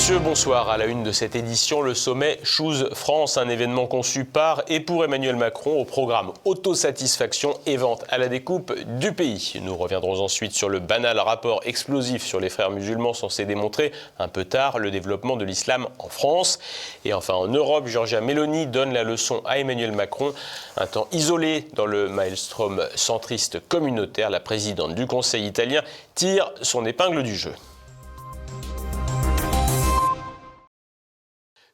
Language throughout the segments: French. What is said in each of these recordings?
messieurs, bonsoir. À la une de cette édition, le sommet Choose France, un événement conçu par et pour Emmanuel Macron au programme autosatisfaction et vente à la découpe du pays. Nous reviendrons ensuite sur le banal rapport explosif sur les frères musulmans censé démontrer un peu tard le développement de l'islam en France. Et enfin en Europe, Giorgia Meloni donne la leçon à Emmanuel Macron. Un temps isolé dans le maelstrom centriste communautaire, la présidente du Conseil italien tire son épingle du jeu.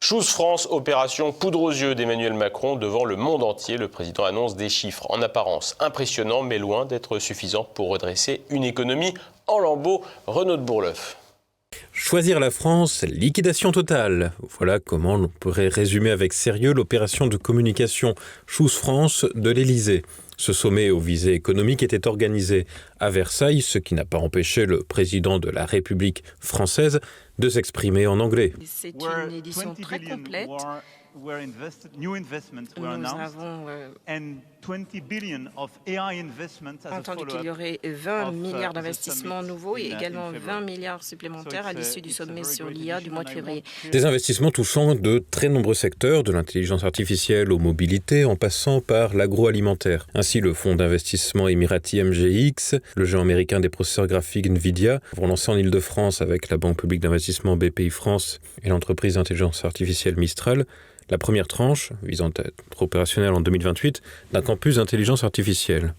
Choose France, opération poudre aux yeux d'Emmanuel Macron devant le monde entier. Le président annonce des chiffres en apparence impressionnants, mais loin d'être suffisants pour redresser une économie en lambeaux. Renaud de Bourleuf. Choisir la France, liquidation totale. Voilà comment on pourrait résumer avec sérieux l'opération de communication Choose France de l'Élysée. Ce sommet aux visées économiques était organisé à Versailles, ce qui n'a pas empêché le président de la République française de s'exprimer en anglais. C'est une édition très complète. Nous avons entendu qu'il y aurait 20 milliards d'investissements nouveaux et également 20 milliards supplémentaires à l'issue du sommet sur l'IA du mois de février. Des investissements touchant de très nombreux secteurs, de l'intelligence artificielle aux mobilités, en passant par l'agroalimentaire. Ainsi, le fonds d'investissement émirati MGX, le géant américain des processeurs graphiques Nvidia, vont lancer en Île-de-France avec la Banque publique d'investissement BPI France et l'entreprise d'intelligence artificielle Mistral, la première tranche, visant à être opérationnelle en 2028, d'un campus d'intelligence artificielle.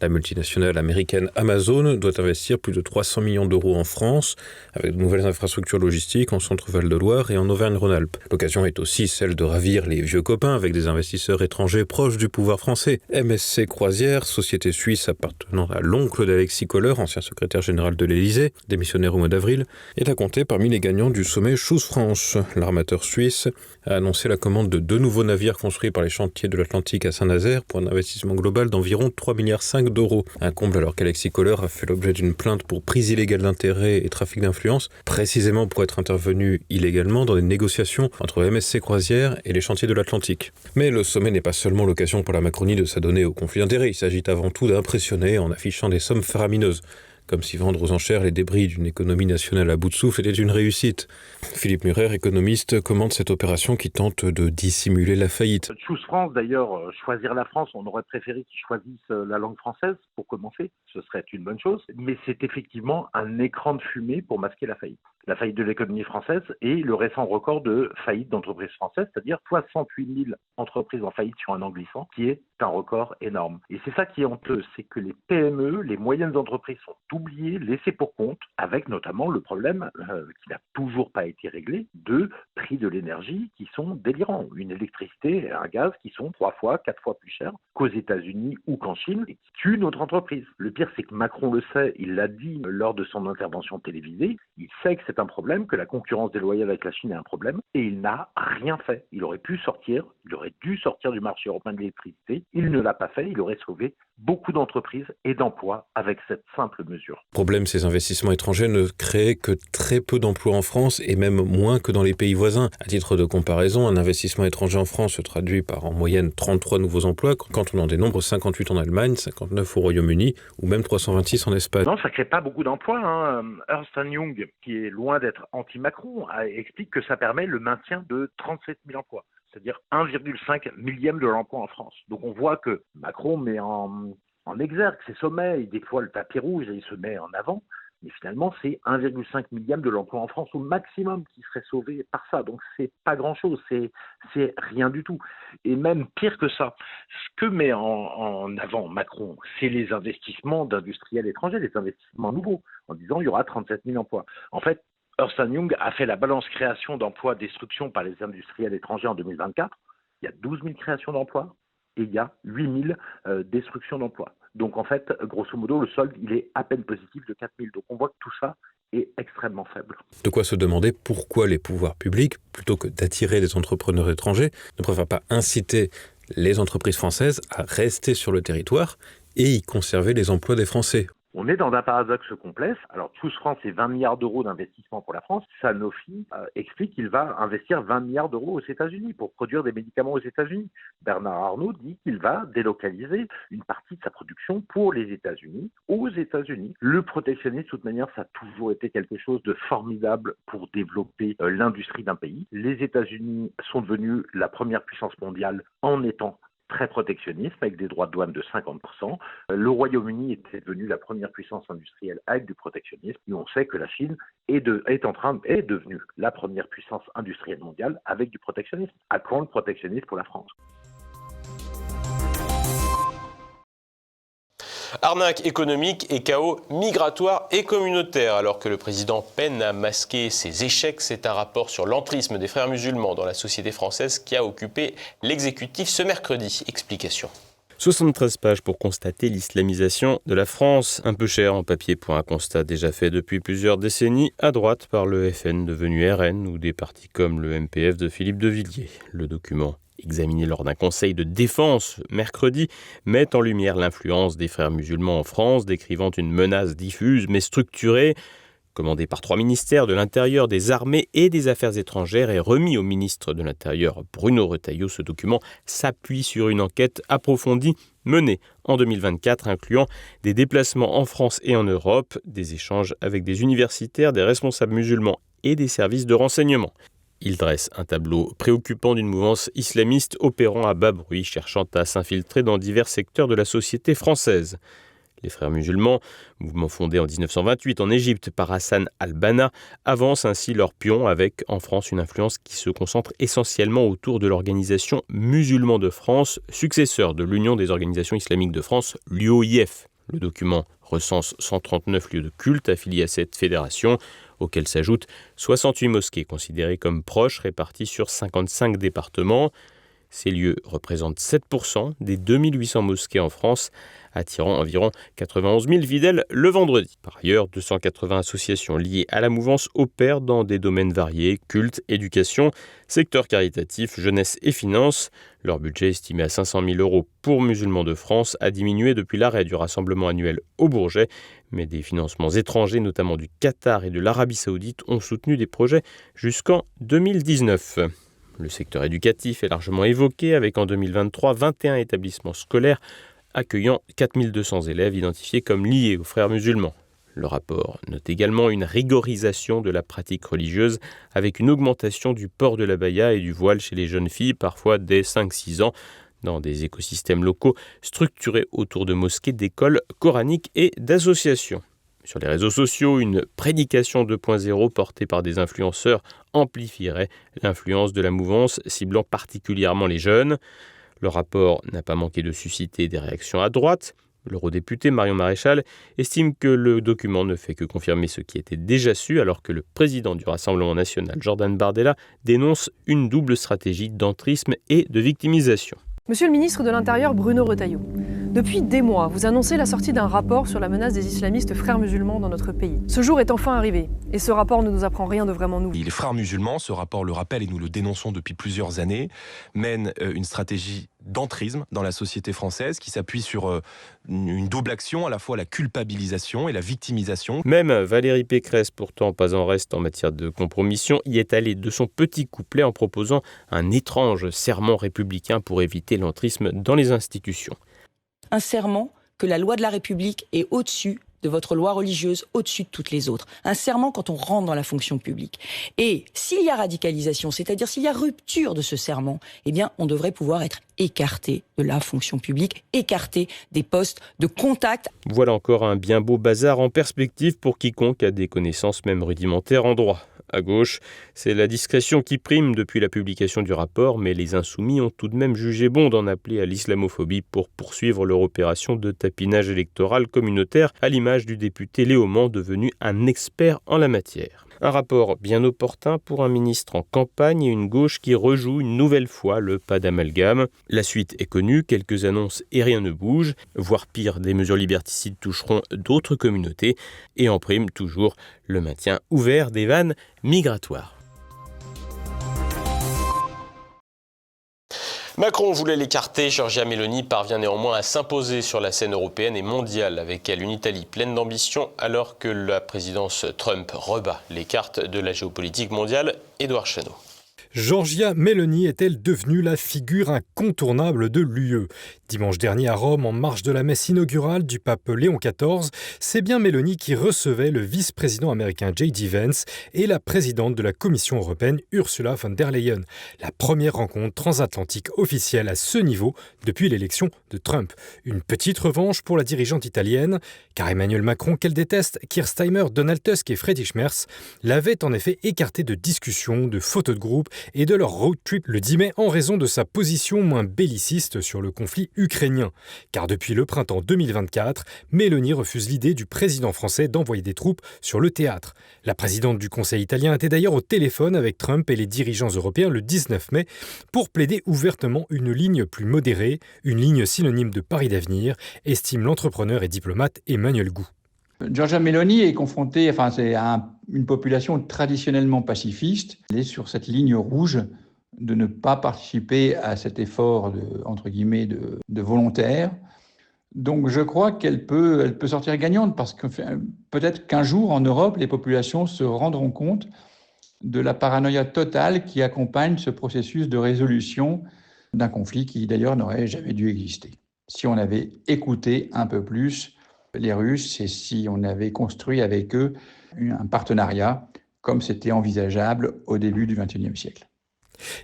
La multinationale américaine Amazon doit investir plus de 300 millions d'euros en France, avec de nouvelles infrastructures logistiques en Centre-Val de Loire et en Auvergne-Rhône-Alpes. L'occasion est aussi celle de ravir les vieux copains avec des investisseurs étrangers proches du pouvoir français. MSC Croisières, société suisse appartenant à l'oncle d'Alexis Kohler, ancien secrétaire général de l'Élysée, démissionnaire au mois d'avril, est à compter parmi les gagnants du sommet Choose France. L'armateur suisse a annoncé la commande de 2 nouveaux navires construits par les chantiers de l'Atlantique à Saint-Nazaire pour un investissement global d'environ 3,5 milliards d'euros. Un comble alors qu'Alexis Kohler a fait l'objet d'une plainte pour prise illégale d'intérêt et trafic d'influence, précisément pour être intervenu illégalement dans des négociations entre MSC Croisières et les chantiers de l'Atlantique. Mais le sommet n'est pas seulement l'occasion pour la Macronie de s'adonner au conflit d'intérêts, il s'agit avant tout d'impressionner en affichant des sommes faramineuses. Comme si vendre aux enchères les débris d'une économie nationale à bout de souffle était une réussite. Philippe Murer, économiste, commente cette opération qui tente de dissimuler la faillite. Choose France, d'ailleurs, choisir la France, on aurait préféré qu'ils choisissent la langue française pour commencer, ce serait une bonne chose, mais c'est effectivement un écran de fumée pour masquer la faillite. La faillite de l'économie française et le récent record de faillite d'entreprises françaises, c'est-à-dire 68 000 entreprises en faillite sur un an glissant, qui est un record énorme. Et c'est ça qui est honteux, c'est que les PME, les moyennes entreprises sont oubliées, laissées pour compte, avec notamment le problème qui n'a toujours pas été réglé, de prix de l'énergie qui sont délirants. Une électricité et un gaz qui sont 3 fois, 4 fois plus chers qu'aux États-Unis ou qu'en Chine et qui tuent notre entreprise. Le pire, c'est que Macron le sait, il l'a dit lors de son intervention télévisée, il sait que c'est un problème, que la concurrence déloyale avec la Chine est un problème, et il n'a rien fait. Il aurait dû sortir du marché européen de l'électricité, il ne l'a pas fait, il aurait sauvé beaucoup d'entreprises et d'emplois avec cette simple mesure. Le problème, ces investissements étrangers ne créent que très peu d'emplois en France et même moins que dans les pays voisins. À titre de comparaison, un investissement étranger en France se traduit par en moyenne 33 nouveaux emplois quand on en dénombre 58 en Allemagne, 59 au Royaume-Uni ou même 326 en Espagne. Non, ça ne crée pas beaucoup d'emplois. Ernst & Young, qui est loin d'être anti-Macron, explique que ça permet le maintien de 37 000 emplois. C'est-à-dire 1,5 millième de l'emploi en France. Donc on voit que Macron met en exergue ses sommets, et des fois le tapis rouge, et il se met en avant, mais finalement c'est 1,5 millième de l'emploi en France au maximum qui serait sauvé par ça. Donc c'est pas grand-chose, c'est rien du tout. Et même pire que ça, ce que met en avant Macron, c'est les investissements d'industriels étrangers, les investissements nouveaux, en disant il y aura 37 000 emplois. En fait, Ernst & Young a fait la balance création d'emplois-destruction par les industriels étrangers en 2024. Il y a 12 000 créations d'emplois et il y a 8 000 destructions d'emplois. Donc en fait, grosso modo, le solde, il est à peine positif de 4 000. Donc on voit que tout ça est extrêmement faible. De quoi se demander pourquoi les pouvoirs publics, plutôt que d'attirer des entrepreneurs étrangers, ne préfèrent pas inciter les entreprises françaises à rester sur le territoire et y conserver les emplois des Français. On est dans un paradoxe complexe. Alors, Choose France, c'est 20 milliards d'euros d'investissement pour la France. Sanofi explique qu'il va investir 20 milliards d'euros aux États-Unis pour produire des médicaments aux États-Unis. Bernard Arnault dit qu'il va délocaliser une partie de sa production pour les États-Unis, aux États-Unis. Le protectionnisme, de toute manière, ça a toujours été quelque chose de formidable pour développer l'industrie d'un pays. Les États-Unis sont devenus la première puissance mondiale en étant très protectionniste, avec des droits de douane de 50%. Le Royaume-Uni était devenu la première puissance industrielle avec du protectionnisme. Et on sait que la Chine est devenue la première puissance industrielle mondiale avec du protectionnisme. À quand le protectionnisme pour la France ? Arnaque économique et chaos migratoire et communautaire. Alors que le président peine à masquer ses échecs, c'est un rapport sur l'entrisme des frères musulmans dans la société française qui a occupé l'exécutif ce mercredi. Explication. 73 pages pour constater l'islamisation de la France. Un peu cher en papier pour un constat déjà fait depuis plusieurs décennies à droite par le FN devenu RN ou des partis comme le MPF de Philippe de Villiers. Le document examiné lors d'un conseil de défense mercredi, met en lumière l'influence des frères musulmans en France, décrivant une menace diffuse mais structurée, commandée par 3 ministères de l'Intérieur, des Armées et des Affaires étrangères et remis au ministre de l'Intérieur Bruno Retailleau. Ce document s'appuie sur une enquête approfondie menée en 2024, incluant des déplacements en France et en Europe, des échanges avec des universitaires, des responsables musulmans et des services de renseignement. Il dresse un tableau préoccupant d'une mouvance islamiste opérant à bas bruit, cherchant à s'infiltrer dans divers secteurs de la société française. Les Frères musulmans, mouvement fondé en 1928 en Égypte par Hassan al-Banna, avancent ainsi leur pion avec en France une influence qui se concentre essentiellement autour de l'organisation Musulmans de France, successeur de l'Union des organisations islamiques de France, l'UOIF. Le document recense 139 lieux de culte affiliés à cette fédération, auxquels s'ajoutent 68 mosquées considérées comme proches réparties sur 55 départements. Ces lieux représentent 7% des 2800 mosquées en France, attirant environ 91 000 fidèles le vendredi. Par ailleurs, 280 associations liées à la mouvance opèrent dans des domaines variés, culte, éducation, secteur caritatif, jeunesse et finances. Leur budget, estimé à 500 000 € pour Musulmans de France, a diminué depuis l'arrêt du rassemblement annuel au Bourget, mais des financements étrangers, notamment du Qatar et de l'Arabie Saoudite, ont soutenu des projets jusqu'en 2019. Le secteur éducatif est largement évoqué, avec en 2023 21 établissements scolaires accueillant 4200 élèves identifiés comme liés aux frères musulmans. Le rapport note également une rigorisation de la pratique religieuse, avec une augmentation du port de l'abaya et du voile chez les jeunes filles, parfois dès 5-6 ans, dans des écosystèmes locaux structurés autour de mosquées, d'écoles coraniques et d'associations. Sur les réseaux sociaux, une prédication 2.0 portée par des influenceurs amplifierait l'influence de la mouvance, ciblant particulièrement les jeunes. Le rapport n'a pas manqué de susciter des réactions à droite. L'eurodéputé Marion Maréchal estime que le document ne fait que confirmer ce qui était déjà su, alors que le président du Rassemblement national, Jordan Bardella, dénonce une double stratégie d'entrisme et de victimisation. Monsieur le ministre de l'Intérieur Bruno Retailleau, depuis des mois, vous annoncez la sortie d'un rapport sur la menace des islamistes frères musulmans dans notre pays. Ce jour est enfin arrivé, et ce rapport ne nous apprend rien de vraiment nouveau. Les frères musulmans, ce rapport le rappelle et nous le dénonçons depuis plusieurs années, mènent une stratégie d'entrisme dans la société française qui s'appuie sur une double action, à la fois la culpabilisation et la victimisation. Même Valérie Pécresse, pourtant pas en reste en matière de compromission, y est allée de son petit couplet en proposant un étrange serment républicain pour éviter l'entrisme dans les institutions. Un serment que la loi de la République est au-dessus de votre loi religieuse, au-dessus de toutes les autres. Un serment quand on rentre dans la fonction publique. Et s'il y a radicalisation, c'est-à-dire s'il y a rupture de ce serment, eh bien, on devrait pouvoir être écarté de la fonction publique, écarté des postes de contact. Voilà encore un bien beau bazar en perspective pour quiconque a des connaissances même rudimentaires en droit. À gauche, c'est la discrétion qui prime depuis la publication du rapport, mais les insoumis ont tout de même jugé bon d'en appeler à l'islamophobie pour poursuivre leur opération de tapinage électoral communautaire, à l'image du député Léaumont, devenu un expert en la matière. Un rapport bien opportun pour un ministre en campagne et une gauche qui rejoue une nouvelle fois le pas d'amalgame. La suite est connue, quelques annonces et rien ne bouge. Voire pire, des mesures liberticides toucheront d'autres communautés. Et en prime, toujours, le maintien ouvert des vannes migratoires. Macron voulait l'écarter. Giorgia Meloni parvient néanmoins à s'imposer sur la scène européenne et mondiale, avec elle une Italie pleine d'ambition, alors que la présidence Trump rebat les cartes de la géopolitique mondiale. Édouard Chenot. Giorgia Meloni est-elle devenue la figure incontournable de l'UE ? Dimanche dernier à Rome, en marge de la messe inaugurale du pape Léon XIV, c'est bien Meloni qui recevait le vice-président américain J.D. Vance et la présidente de la Commission européenne Ursula von der Leyen. La première rencontre transatlantique officielle à ce niveau depuis l'élection de Trump. Une petite revanche pour la dirigeante italienne, car Emmanuel Macron, qu'elle déteste, Keir Starmer, Donald Tusk et Friedrich Merz, l'avaient en effet écarté de discussions, de photos de groupe et de leur road trip le 10 mai en raison de sa position moins belliciste sur le conflit ukrainien. Car depuis le printemps 2024, Meloni refuse l'idée du président français d'envoyer des troupes sur le théâtre. La présidente du Conseil italien était d'ailleurs au téléphone avec Trump et les dirigeants européens le 19 mai pour plaider ouvertement une ligne plus modérée, une ligne synonyme de pari d'avenir, estime l'entrepreneur et diplomate Emmanuel Gou. Giorgia Meloni est confrontée, c'est une population traditionnellement pacifiste. Elle est sur cette ligne rouge de ne pas participer à cet effort de volontaire. Donc je crois qu'elle peut sortir gagnante parce que peut-être qu'un jour en Europe, les populations se rendront compte de la paranoïa totale qui accompagne ce processus de résolution d'un conflit qui d'ailleurs n'aurait jamais dû exister. Si on avait écouté un peu plus les Russes et si on avait construit avec eux un partenariat comme c'était envisageable au début du XXIe siècle.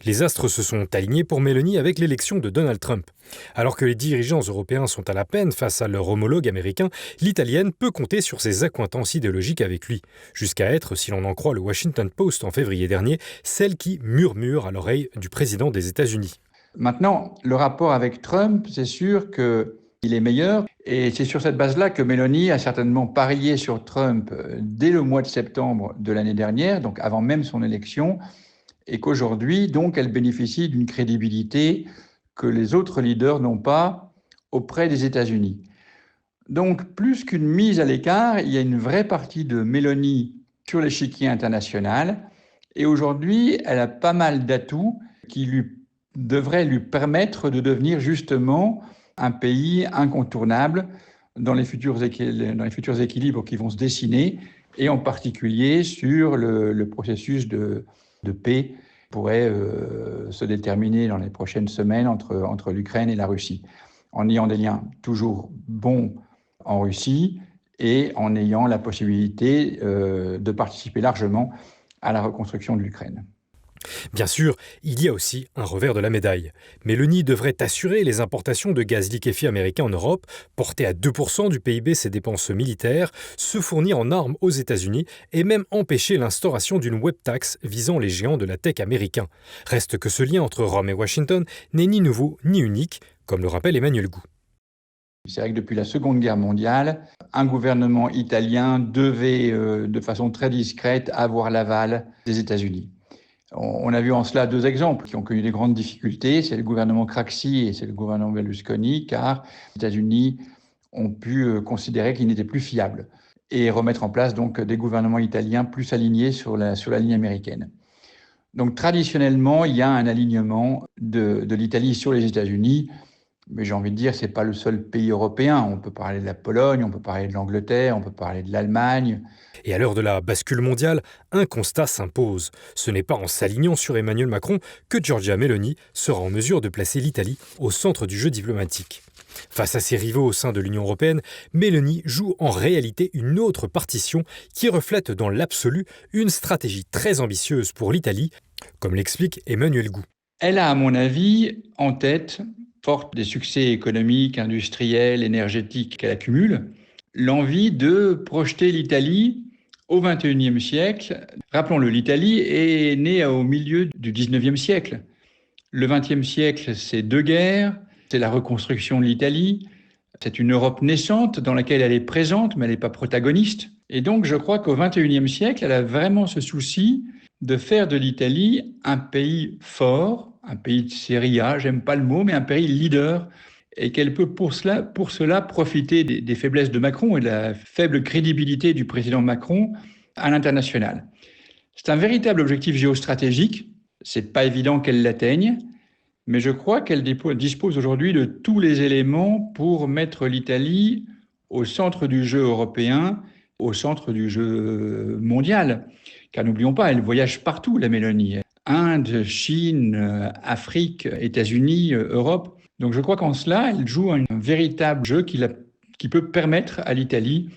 Les astres se sont alignés pour Meloni avec l'élection de Donald Trump. Alors que les dirigeants européens sont à la peine face à leur homologue américain, l'italienne peut compter sur ses accointances idéologiques avec lui, jusqu'à être, si l'on en croit le Washington Post en février dernier, celle qui murmure à l'oreille du président des États-Unis. Maintenant, le rapport avec Trump, c'est sûr qu'il est meilleur. Et c'est sur cette base-là que Meloni a certainement parié sur Trump dès le mois de septembre de l'année dernière, donc avant même son élection, et qu'aujourd'hui, donc, elle bénéficie d'une crédibilité que les autres leaders n'ont pas auprès des États-Unis. Donc, plus qu'une mise à l'écart, il y a une vraie partie de Meloni sur l'échiquier international. Et aujourd'hui, elle a pas mal d'atouts qui devraient lui permettre de devenir justement un pays incontournable dans les futurs équilibres qui vont se dessiner, et en particulier sur le processus de paix qui pourrait se déterminer dans les prochaines semaines entre l'Ukraine et la Russie, en ayant des liens toujours bons en Russie et en ayant la possibilité de participer largement à la reconstruction de l'Ukraine. Bien sûr, il y a aussi un revers de la médaille. Meloni devrait assurer les importations de gaz liquéfié américain en Europe, porter à 2% du PIB ses dépenses militaires, se fournir en armes aux États-Unis et même empêcher l'instauration d'une web tax visant les géants de la tech américains. Reste que ce lien entre Rome et Washington n'est ni nouveau ni unique, comme le rappelle Emmanuel Gou. C'est vrai que depuis la Seconde Guerre mondiale, un gouvernement italien devait, de façon très discrète, avoir l'aval des États-Unis. On a vu en cela deux exemples qui ont connu des grandes difficultés. C'est le gouvernement Craxi et c'est le gouvernement Berlusconi, car les États-Unis ont pu considérer qu'ils n'étaient plus fiables et remettre en place donc des gouvernements italiens plus alignés sur la ligne américaine. Donc traditionnellement, il y a un alignement de l'Italie sur les États-Unis, mais j'ai envie de dire, c'est pas le seul pays européen. On peut parler de la Pologne, on peut parler de l'Angleterre, on peut parler de l'Allemagne. Et à l'heure de la bascule mondiale, un constat s'impose. Ce n'est pas en s'alignant sur Emmanuel Macron que Giorgia Meloni sera en mesure de placer l'Italie au centre du jeu diplomatique. Face à ses rivaux au sein de l'Union européenne, Meloni joue en réalité une autre partition qui reflète dans l'absolu une stratégie très ambitieuse pour l'Italie, comme l'explique Emmanuel Gou. Elle a, à mon avis, en tête, forte des succès économiques, industriels, énergétiques qu'elle accumule, l'envie de projeter l'Italie au XXIe siècle. Rappelons-le, l'Italie est née au milieu du XIXe siècle. Le XXe siècle, c'est deux guerres, c'est la reconstruction de l'Italie, c'est une Europe naissante dans laquelle elle est présente, mais elle n'est pas protagoniste. Et donc, je crois qu'au XXIe siècle, elle a vraiment ce souci de faire de l'Italie un pays fort, un pays de série A, j'aime pas le mot, mais un pays leader, et qu'elle peut pour cela profiter des faiblesses de Macron et de la faible crédibilité du président Macron à l'international. C'est un véritable objectif géostratégique, c'est pas évident qu'elle l'atteigne, mais je crois qu'elle dispose aujourd'hui de tous les éléments pour mettre l'Italie au centre du jeu européen, au centre du jeu mondial. Car n'oublions pas, elle voyage partout, la Mélanie. Inde, Chine, Afrique, États-Unis, Europe. Donc je crois qu'en cela, elle joue un véritable jeu qui peut permettre à l'Italie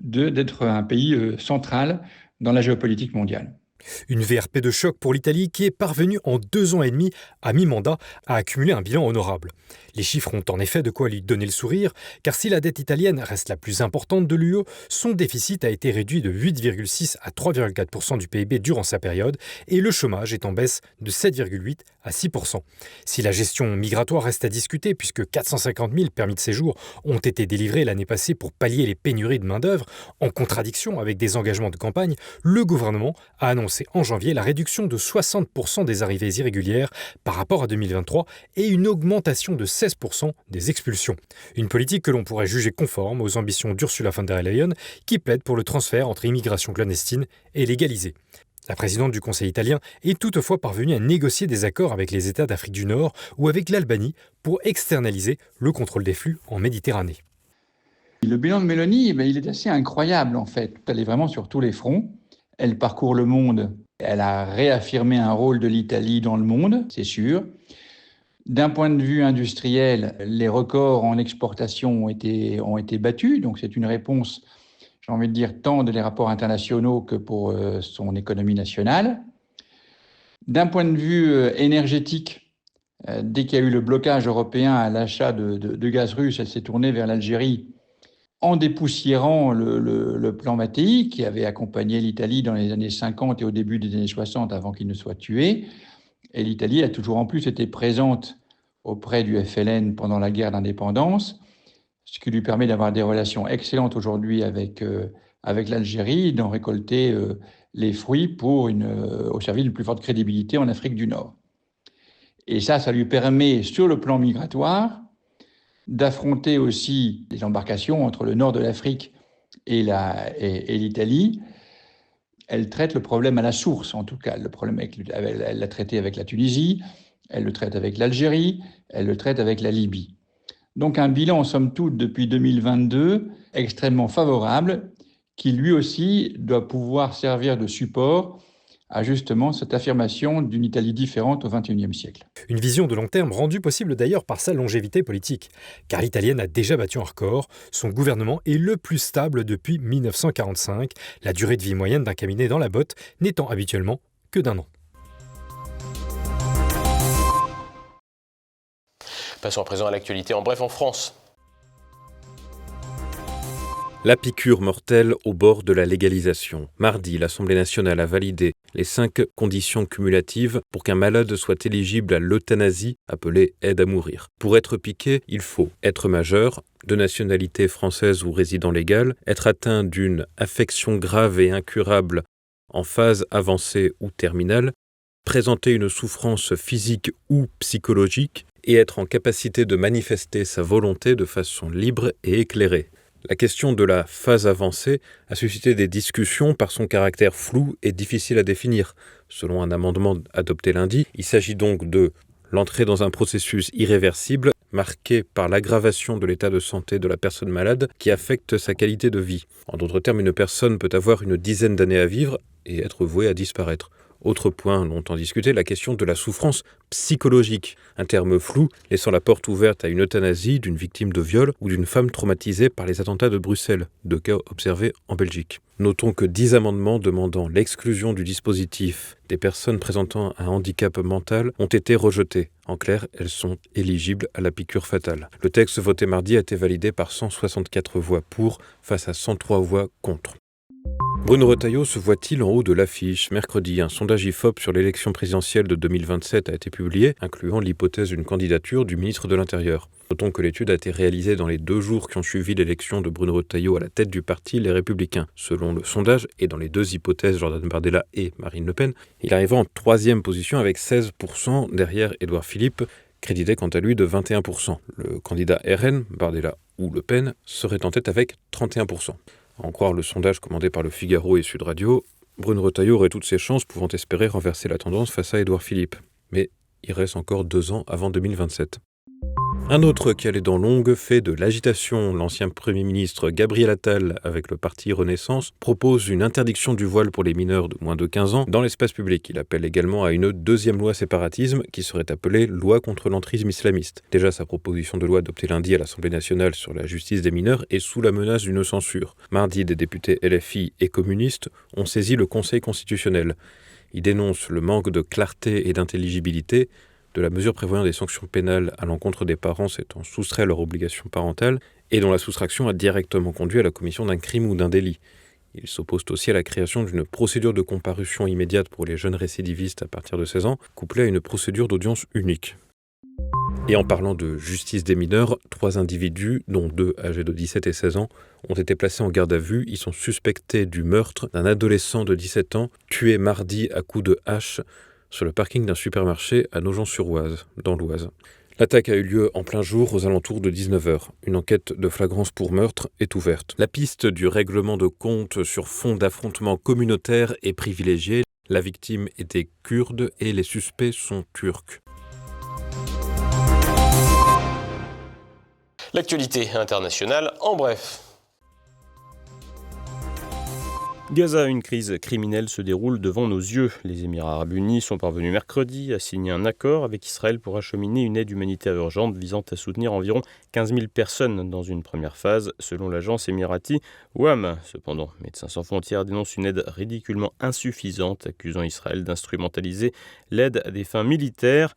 d'être un pays central dans la géopolitique mondiale. Une VRP de choc pour l'Italie qui est parvenue en 2 ans et demi, à mi-mandat, à accumuler un bilan honorable. Les chiffres ont en effet de quoi lui donner le sourire, car si la dette italienne reste la plus importante de l'UE, son déficit a été réduit de 8,6 à 3,4% du PIB durant sa période, et le chômage est en baisse de 7,8 à 6%. Si la gestion migratoire reste à discuter, puisque 450 000 permis de séjour ont été délivrés l'année passée pour pallier les pénuries de main-d'œuvre, en contradiction avec des engagements de campagne, le gouvernement a annoncé en janvier la réduction de 60% des arrivées irrégulières par rapport à 2023 et une augmentation de 16% des expulsions. Une politique que l'on pourrait juger conforme aux ambitions d'Ursula von der Leyen qui plaide pour le transfert entre immigration clandestine et légalisée. La présidente du Conseil italien est toutefois parvenue à négocier des accords avec les États d'Afrique du Nord ou avec l'Albanie pour externaliser le contrôle des flux en Méditerranée. Le bilan de Meloni, il est assez incroyable en fait. Elle est vraiment sur tous les fronts. Elle parcourt le monde. Elle a réaffirmé un rôle de l'Italie dans le monde, c'est sûr. D'un point de vue industriel, les records en exportation ont été battus. Donc c'est une réponse, j'ai envie de dire, tant des rapports internationaux que pour son économie nationale. D'un point de vue énergétique, dès qu'il y a eu le blocage européen à l'achat de gaz russe, elle s'est tournée vers l'Algérie en dépoussiérant le plan Mattei, qui avait accompagné l'Italie dans les années 50 et au début des années 60 avant qu'il ne soit tué. Et l'Italie a toujours en plus été présente auprès du FLN pendant la guerre d'indépendance, ce qui lui permet d'avoir des relations excellentes aujourd'hui avec l'Algérie, d'en récolter les fruits au service d'une plus forte crédibilité en Afrique du Nord. Et ça lui permet, sur le plan migratoire, d'affronter aussi les embarcations entre le nord de l'Afrique et l'Italie. Elle traite le problème à la source, en tout cas. Le problème, elle l'a traité avec la Tunisie, elle le traite avec l'Algérie, elle le traite avec la Libye. Donc un bilan, en somme toute, depuis 2022, extrêmement favorable, qui lui aussi doit pouvoir servir de support à justement cette affirmation d'une Italie différente au XXIe siècle. Une vision de long terme rendue possible d'ailleurs par sa longévité politique, car l'italienne a déjà battu un record. Son gouvernement est le plus stable depuis 1945, la durée de vie moyenne d'un cabinet dans la botte n'étant habituellement que d'1 an. Passons à présent à l'actualité en bref en France. La piqûre mortelle au bord de la légalisation. Mardi, l'Assemblée nationale a validé les 5 conditions cumulatives pour qu'un malade soit éligible à l'euthanasie, appelée aide à mourir. Pour être piqué, il faut être majeur, de nationalité française ou résident légal, être atteint d'une affection grave et incurable en phase avancée ou terminale, présenter une souffrance physique ou psychologique et être en capacité de manifester sa volonté de façon libre et éclairée. La question de la phase avancée a suscité des discussions par son caractère flou et difficile à définir. Selon un amendement adopté lundi, il s'agit donc de l'entrée dans un processus irréversible marqué par l'aggravation de l'état de santé de la personne malade qui affecte sa qualité de vie. En d'autres termes, une personne peut avoir une dizaine d'années à vivre et être vouée à disparaître. Autre point longtemps discuté, la question de la souffrance psychologique, un terme flou laissant la porte ouverte à une euthanasie d'une victime de viol ou d'une femme traumatisée par les attentats de Bruxelles, 2 cas observés en Belgique. Notons que 10 amendements demandant l'exclusion du dispositif des personnes présentant un handicap mental ont été rejetés. En clair, elles sont éligibles à la piqûre fatale. Le texte voté mardi a été validé par 164 voix pour face à 103 voix contre. Bruno Retailleau se voit-il en haut de l'affiche ? Mercredi, un sondage IFOP sur l'élection présidentielle de 2027 a été publié, incluant l'hypothèse d'une candidature du ministre de l'Intérieur. Notons que l'étude a été réalisée dans les 2 jours qui ont suivi l'élection de Bruno Retailleau à la tête du parti Les Républicains. Selon le sondage, et dans les 2 hypothèses, Jordan Bardella et Marine Le Pen, il arriva en 3e position avec 16% derrière Édouard Philippe, crédité quant à lui de 21%. Le candidat RN, Bardella ou Le Pen, serait en tête avec 31%. À en croire le sondage commandé par Le Figaro et Sud Radio, Bruno Retailleau aurait toutes ses chances pouvant espérer renverser la tendance face à Édouard Philippe. Mais Il reste encore 2 ans avant 2027. Un autre qui a les dents longues fait de l'agitation. L'ancien Premier ministre Gabriel Attal, avec le parti Renaissance, propose une interdiction du voile pour les mineurs de moins de 15 ans dans l'espace public. Il appelle également à une deuxième loi séparatisme qui serait appelée loi contre l'entrisme islamiste. Déjà, sa proposition de loi adoptée lundi à l'Assemblée nationale sur la justice des mineurs est sous la menace d'une censure. Mardi, des députés LFI et communistes ont saisi le Conseil constitutionnel. Ils dénoncent le manque de clarté et d'intelligibilité de la mesure prévoyant des sanctions pénales à l'encontre des parents s'étant soustraits à leur obligation parentale et dont la soustraction a directement conduit à la commission d'un crime ou d'un délit. Ils s'opposent aussi à la création d'une procédure de comparution immédiate pour les jeunes récidivistes à partir de 16 ans, couplée à une procédure d'audience unique. Et en parlant de justice des mineurs, 3 individus, dont 2 âgés de 17 et 16 ans, ont été placés en garde à vue. Ils sont suspectés du meurtre d'un adolescent de 17 ans, tué mardi à coups de hache sur le parking d'un supermarché à Nogent-sur-Oise, dans l'Oise. L'attaque a eu lieu en plein jour aux alentours de 19h. Une enquête de flagrance pour meurtre est ouverte. La piste du règlement de compte sur fond d'affrontements communautaires est privilégiée. La victime était kurde et les suspects sont turcs. L'actualité internationale en bref. Gaza, une crise criminelle se déroule devant nos yeux. Les Émirats arabes unis sont parvenus mercredi à signer un accord avec Israël pour acheminer une aide humanitaire urgente visant à soutenir environ 15 000 personnes dans une première phase, selon l'agence émirati WAM. Cependant, Médecins sans frontières dénonce une aide ridiculement insuffisante, accusant Israël d'instrumentaliser l'aide à des fins militaires.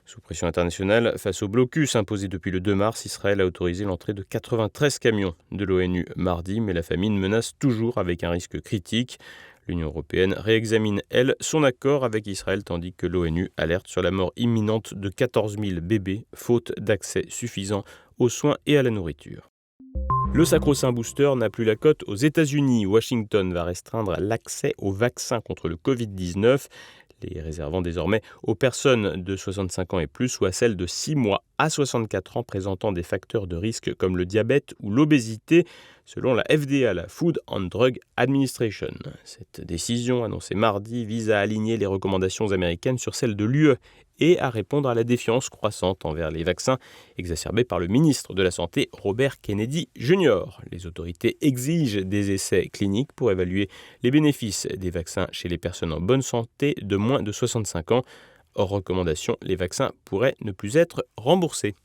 Sous pression internationale, face au blocus imposé depuis le 2 mars, Israël a autorisé l'entrée de 93 camions de l'ONU mardi, mais la famine menace toujours avec un risque critique. L'Union européenne réexamine, elle, son accord avec Israël, tandis que l'ONU alerte sur la mort imminente de 14 000 bébés, faute d'accès suffisant aux soins et à la nourriture. Le sacro-saint booster n'a plus la cote aux États-Unis. Washington va restreindre l'accès aux vaccins contre le Covid-19. Les réservant désormais aux personnes de 65 ans et plus ou à celles de 6 mois à 64 ans présentant des facteurs de risque comme le diabète ou l'obésité, selon la FDA, la Food and Drug Administration. Cette décision, annoncée mardi, vise à aligner les recommandations américaines sur celles de l'UE et à répondre à la défiance croissante envers les vaccins, exacerbée par le ministre de la Santé, Robert Kennedy Jr. Les autorités exigent des essais cliniques pour évaluer les bénéfices des vaccins chez les personnes en bonne santé de moins de 65 ans. Hors recommandation, les vaccins pourraient ne plus être remboursés.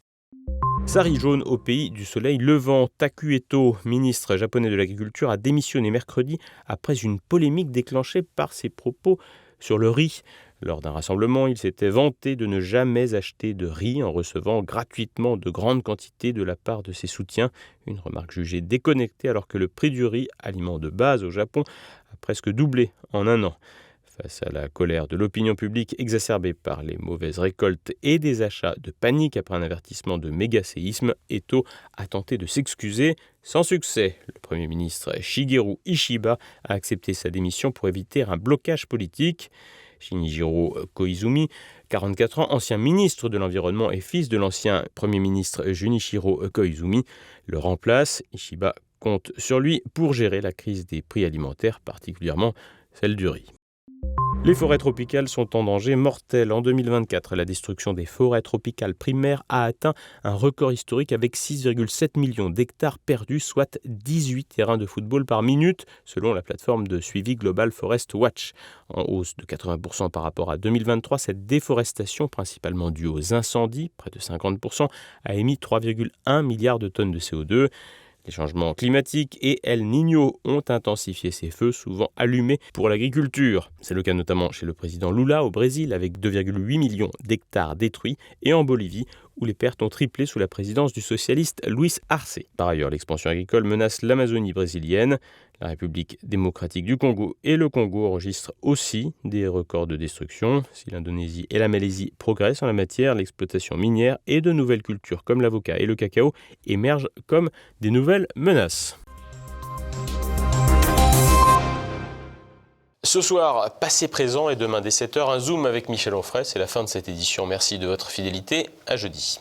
Sari jaune au pays du soleil levant. Taku Eto, ministre japonais de l'Agriculture, a démissionné mercredi après une polémique déclenchée par ses propos sur le riz. Lors d'un rassemblement, il s'était vanté de ne jamais acheter de riz en recevant gratuitement de grandes quantités de la part de ses soutiens. Une remarque jugée déconnectée alors que le prix du riz, aliment de base au Japon, a presque doublé en un an. Face à la colère de l'opinion publique exacerbée par les mauvaises récoltes et des achats de panique après un avertissement de méga-séisme, Eto a tenté de s'excuser sans succès. Le Premier ministre Shigeru Ishiba a accepté sa démission pour éviter un blocage politique. Shinichiro Koizumi, 44 ans, ancien ministre de l'Environnement et fils de l'ancien Premier ministre Junichiro Koizumi, le remplace. Ishiba compte sur lui pour gérer la crise des prix alimentaires, particulièrement celle du riz. Les forêts tropicales sont en danger mortel. En 2024, la destruction des forêts tropicales primaires a atteint un record historique avec 6,7 millions d'hectares perdus, soit 18 terrains de football par minute, selon la plateforme de suivi Global Forest Watch. En hausse de 80% par rapport à 2023, cette déforestation, principalement due aux incendies, près de 50%, a émis 3,1 milliards de tonnes de CO2. Les changements climatiques et El Niño ont intensifié ces feux, souvent allumés pour l'agriculture. C'est le cas notamment chez le président Lula au Brésil, avec 2,8 millions d'hectares détruits, et en Bolivie, où les pertes ont triplé sous la présidence du socialiste Luis Arce. Par ailleurs, l'expansion agricole menace l'Amazonie brésilienne. La République démocratique du Congo et le Congo enregistrent aussi des records de destruction. Si l'Indonésie et la Malaisie progressent en la matière, l'exploitation minière et de nouvelles cultures comme l'avocat et le cacao émergent comme des nouvelles menaces. Ce soir, passé, présent et demain dès 7h, un Zoom avec Michel Onfray. C'est la fin de cette édition. Merci de votre fidélité. À jeudi.